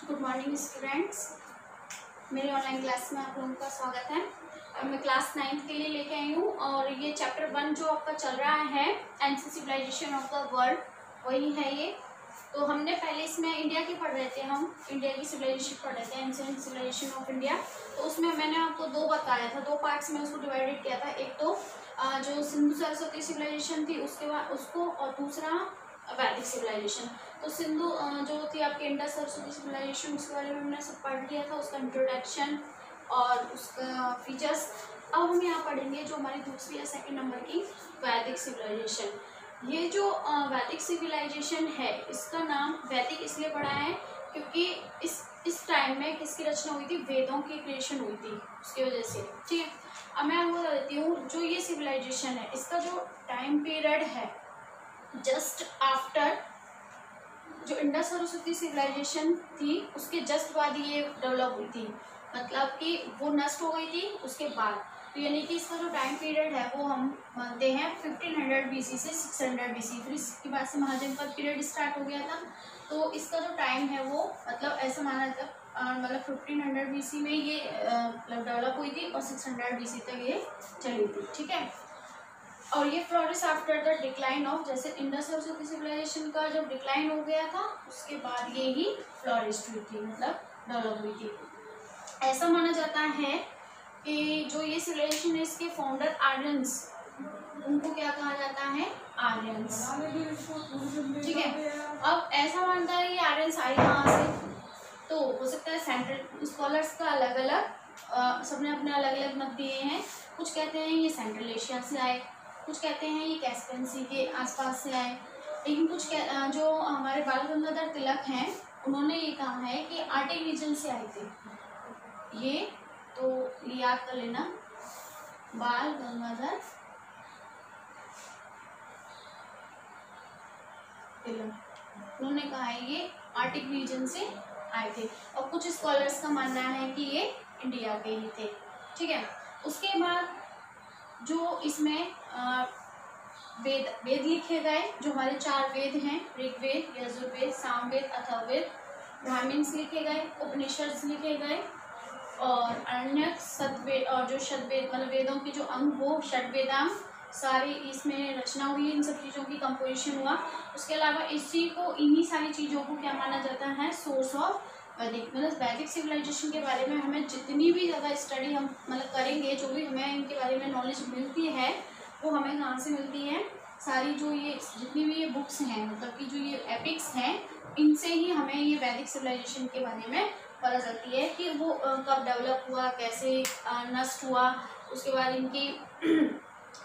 Good morning students, मेरे online class में आप लोगों का स्वागत है। और मैं क्लास 9th के लिए लेके आई हूँ और ये चैप्टर 1 जो आपका चल रहा है ancient civilisation of the world, वही है ये। तो हमने पहले इसमें इंडिया की पढ़ रहे थे, हम इंडिया की सिविलाइजेशन पढ़ रहे थे, एंशिएंट सिविलाइजेशन ऑफ इंडिया। तो उसमें मैंने आपको दो बताया था, दो पार्ट्स में उसको डिवाइडेड किया था। एक तो जो सिंधु सरस्वती सिविलाइजेशन थी उसके बाद उसको, और दूसरा वैदिक सिविलाइजेशन। तो सिंधु जो थी आपके इंडस सरस्वती सिविलाइजेशन, उसके बारे में हमने सब पढ़ लिया था, उसका इंट्रोडक्शन और उसका फीचर्स। अब हम यहाँ पढ़ेंगे जो हमारी दूसरी या सेकंड नंबर की वैदिक सिविलाइजेशन। ये जो वैदिक सिविलाइजेशन है, इसका नाम वैदिक इसलिए पड़ा है क्योंकि इस टाइम में किसकी रचना हुई थी? वेदों की क्रिएशन हुई थी, उसकी वजह से। ठीक है, अब मैं आपको बता देती हूँ जो ये सिविलाइजेशन है, इसका जो टाइम पीरियड है, जस्ट आफ्टर जो इंडस सरस्वती सिविलाइजेशन थी उसके जस्ट बाद ये डेवलप हुई थी, मतलब कि वो नष्ट हो गई थी उसके बाद। तो यानी कि इसका जो टाइम पीरियड है वो हम मानते हैं 1500 BC से 600 BC। फिर इसके बाद से महाजनपद पीरियड स्टार्ट हो गया था। तो इसका जो टाइम है वो मतलब ऐसा माना जाता, मतलब 1500 BC में ये मतलब डेवलप हुई थी और 600 BC तक ये चली थी। ठीक है, और ये flourish after the decline of, जैसे इंडस सरस्वती सिविलाइजेशन का जब डिक्लाइन हो गया था उसके बाद ये ही फ्लोरिश हुई थी, मतलब डेवलप हुई थी। ऐसा माना जाता है कि जो ये सिविलाइजेशन है इसके फाउंडर आर्यंस, उनको क्या कहा जाता है? आर्यंस। ठीक है, अब ऐसा मानता है कि आर्यंस आए कहाँ से, तो हो सकता है सेंट्रल, स्कॉलर्स का अलग अलग, सबने अपने अलग अलग मत दिए हैं। कुछ कहते हैं ये सेंट्रल एशिया से आए, कुछ कहते हैं ये कैस्पियन सी के आसपास से आए, लेकिन कुछ जो हमारे बाल गंगाधर तिलक हैं उन्होंने ये कहा है कि आर्टिक रीजन से आए थे ये। तो याद कर लेना, बाल गंगाधर तिलक, उन्होंने कहा है ये आर्टिक रीजन से आए थे। और कुछ स्कॉलर्स का मानना है कि ये इंडिया के ही थे। ठीक है, उसके बाद जो इसमें वेद लिखे गए, जो हमारे 4 वेद हैं, ऋग्वेद, यजुर्वेद, सामवेद, अथर्ववेद, ब्राह्मण्स लिखे गए, उपनिषद लिखे गए और अन्य सतवेद, और जो षडवेद मतलब वेदों के जो अंग वो षडवेदांग, सारी इसमें रचना हुई, इन सब चीज़ों की कंपोजिशन हुआ। उसके अलावा इसी को, इन्हीं सारी चीज़ों को क्या माना जाता है? सोर्स ऑफ वैदिक। मतलब वैदिक सिविलाइजेशन के बारे में हमें जितनी भी ज़्यादा स्टडी हम मतलब करेंगे, जो भी हमें इनके बारे में नॉलेज मिलती है वो हमें कहाँ से मिलती है? सारी जो ये जितनी भी ये बुक्स हैं, मतलब कि जो ये एपिक्स हैं, इनसे ही हमें ये वैदिक सिविलाइजेशन के बारे में पता चलती है कि वो कब डेवलप हुआ, कैसे नष्ट हुआ, उसके बाद इनकी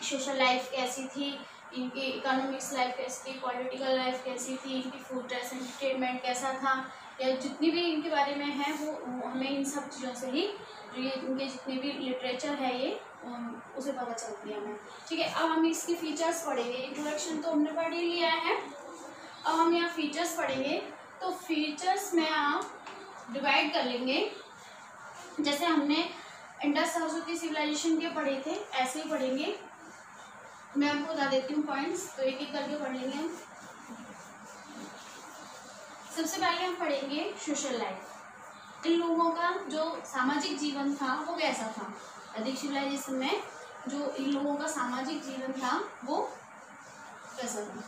सोशल लाइफ कैसी थी, इनकी इकोनॉमिक्स लाइफ कैसी थी, पॉलिटिकल लाइफ कैसी थी, इनकी फूड ड्रेस एंटरटेनमेंट कैसा था, या जितनी भी इनके बारे में है वो हमें इन सब चीज़ों से ही, जो ये इनके जितने भी लिटरेचर है ये उसे पता चलती है हमें। ठीक है, अब हम इसके फीचर्स पढ़ेंगे। इंट्रोडक्शन तो हमने पढ़ ही लिया है, अब हम यहाँ फीचर्स पढ़ेंगे। तो फीचर्स में आप डिवाइड कर लेंगे, जैसे हमने इंडस सरस्वती सिविलाइजेशन के पढ़े थे ऐसे ही पढ़ेंगे। मैं आपको बता देती हूँ पॉइंट्स, तो एक एक करके पढ़ लेंगे हम। सबसे पहले हम पढ़ेंगे सोशल लाइफ। इन लोगों का जो सामाजिक जीवन था वो कैसा था? वैदिक सिविलाइजेशन में जो इन लोगों का सामाजिक जीवन था वो कैसा था?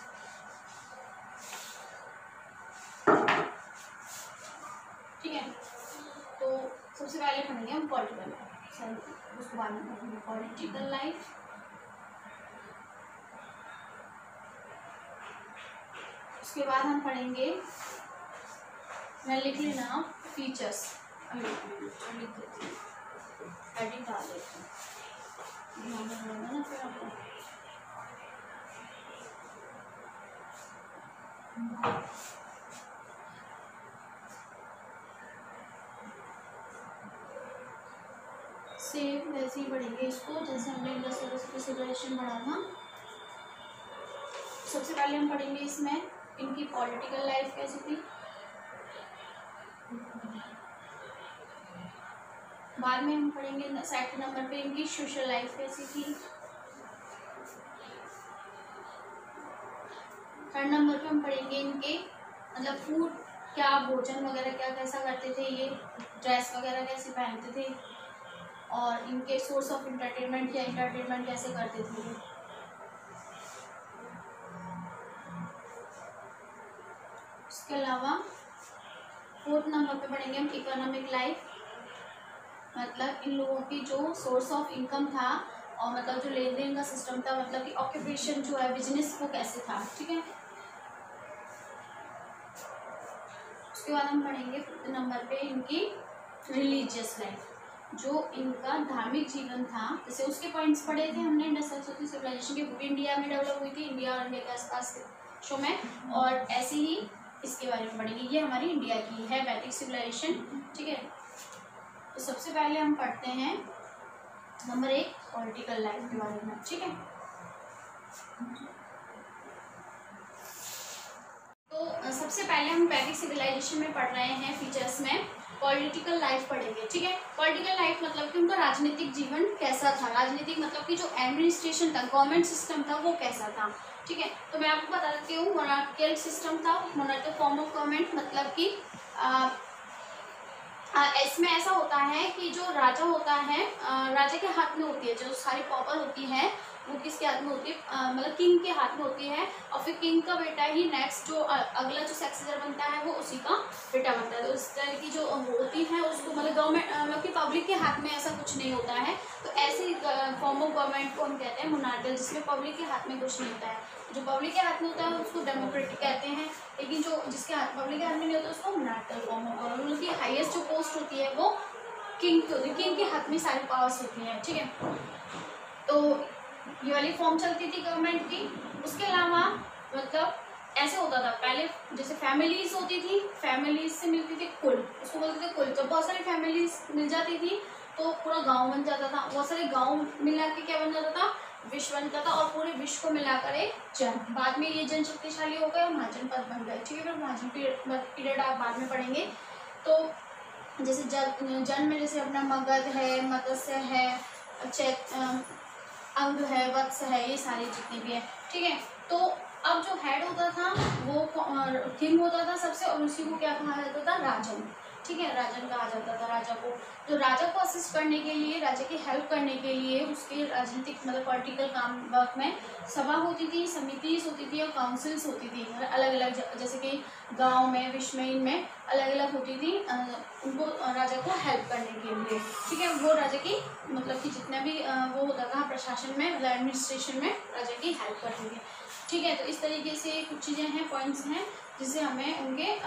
ठीक है, तो सबसे पहले पढ़ेंगे हम पॉलिटिकल लाइफ, उसके बाद में पढ़ेंगे पॉलिटिकल लाइफ। उसके बाद हम पढ़ेंगे, मैं लिख लेना फीचर्स, लिख देती हूँ, एडिट डाल देती हूँ ना फिर आपको। सेम वैसे ही पढ़ेंगे इसको जैसे हमने इंडस सरस्वती सिविलाइजेशन पढ़ा था। सबसे पहले हम पढ़ेंगे इसमें इनकी पॉलिटिकल लाइफ कैसी थी, बाद में हम पढ़ेंगे सेकंड नंबर पे इनकी सोशल लाइफ कैसी थी, थर्ड नंबर पे हम पढ़ेंगे इनके मतलब फूड क्या भोजन वगैरह क्या कैसा करते थे, ये ड्रेस वगैरह कैसे पहनते थे, और इनके सोर्स ऑफ एंटरटेनमेंट या एंटरटेनमेंट कैसे करते थे ये। उसके अलावा 4th नंबर पे पढ़ेंगे हम इकोनॉमिक लाइफ, मतलब इन लोगों की जो सोर्स ऑफ इनकम था और मतलब जो लेन देन का सिस्टम था, मतलब कि ऑक्यूपेशन जो है बिजनेस वो कैसे था, ठीक है। उसके बाद हम पढ़ेंगे 5th नंबर पे इनकी रिलीजियस लाइफ, जो इनका धार्मिक जीवन था। जैसे उसके पॉइंट्स पढ़े थे हमने इंडस सिविलाइजेशन की, वो इंडिया में डेवलप हुई थी, इंडिया और इंडिया के आसपास के शो में, और ऐसे ही इसके बारे में पढ़ेंगे। ये हमारी इंडिया की है वैदिक सिविलाइजेशन, ठीक है। तो सबसे पहले हम पढ़ते हैं नंबर 1 पॉलिटिकल लाइफ के बारे में, ठीक है। तो सबसे पहले हम वैदिक सिविलाइजेशन में पढ़ रहे हैं फीचर्स में पॉलिटिकल लाइफ पढ़ेंगे, ठीक है। पॉलिटिकल लाइफ मतलब कि उनका राजनीतिक जीवन कैसा था, राजनीतिक मतलब कि जो एडमिनिस्ट्रेशन था, गवर्नमेंट सिस्टम था, वो कैसा था, ठीक है। तो मैं आपको बता देती हूँ, मोनार्कियल सिस्टम था, मोनार्कियल फॉर्म ऑफ गवर्नमेंट, मतलब कि इसमें ऐसा होता है कि जो राजा होता है, राजा के हाथ में होती है जो सारी पावर होती है, वो किसके हाथ में होती है, मतलब किंग के हाथ में होती है, और फिर किंग का बेटा ही नेक्स्ट जो अगला जो सक्सेसर बनता है वो उसी का बेटा बनता है। तो इस तरह की जो होती है उसको मतलब गवर्नमेंट मतलब कि पब्लिक के हाथ में ऐसा कुछ नहीं होता है। तो ऐसी फॉर्म ऑफ गवर्नमेंट को हम कहते हैं मोनार्कियल, जिसमें पब्लिक के हाथ में कुछ नहीं होता है। जो पब्लिक के हाथ में होता है उसको डेमोक्रेटिक कहते हैं, लेकिन जो जिसके हाथ पब्लिक के हाथ में नहीं होता उसको मोनार्कियल फॉर्म ऑफ गवर्नमेंट, मतलब कि हाईएस्ट जो पोस्ट होती है वो किंग की होती है, किंग के हाथ में सारी पावर्स होती हैं, ठीक है। तो ये वाली फॉर्म चलती थी गवर्नमेंट की। उसके अलावा मतलब ऐसे होता था पहले, जैसे फैमिलीज होती थी, फैमिलीज से मिलती थी कुल, उसको बोलते थे कुल। जब बहुत सारी फैमिलीज मिल जाती थी तो पूरा गांव बन जाता था, बहुत सारे गांव मिला के क्या बन जाता था, विश्व बनता था, और पूरे विश्व को मिलाकर एक जन। बाद में ये जन शक्तिशाली हो गए और महाजनपद बन गए, ठीक है। फिर महाजन पीरियड आप बाद में पढ़ेंगे। तो जैसे जन में जैसे अपना मगध है, मत्स्य है, अंग है, वत्स है, ये सारी जितनी भी है, ठीक है। तो अब जो हेड होता था वो किंग होता था सबसे, और उसी को क्या कहा जाता था, राजन, ठीक है। राजन कहा जाता था राजा को। तो राजा को असिस्ट करने के लिए, राजा की हेल्प करने के लिए उसके राजनीतिक मतलब पॉलिटिकल काम वर्क में सभा होती थी, समितिस होती थी और काउंसिल्स होती थी, मतलब अलग अलग, जैसे कि गांव में, विश्व में, इनमें अलग अलग होती थी उनको राजा को हेल्प करने के लिए, ठीक है। वो राजा की मतलब कि जितना भी वो होता था प्रशासन में, मतलब एडमिनिस्ट्रेशन में राजा की हेल्प करती थी, ठीक है। तो इस तरीके से कुछ चीज़ें हैं, पॉइंट्स हैं जिससे हमें उनके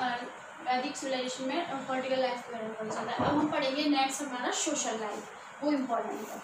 वैदिक सिविलाइजेशन में पॉलिटिकल लाइफ के बारे में पता चलता है। अब हम पढ़ेंगे नेक्स्ट हमारा सोशल लाइफ, वो इम्पोर्टेंट है।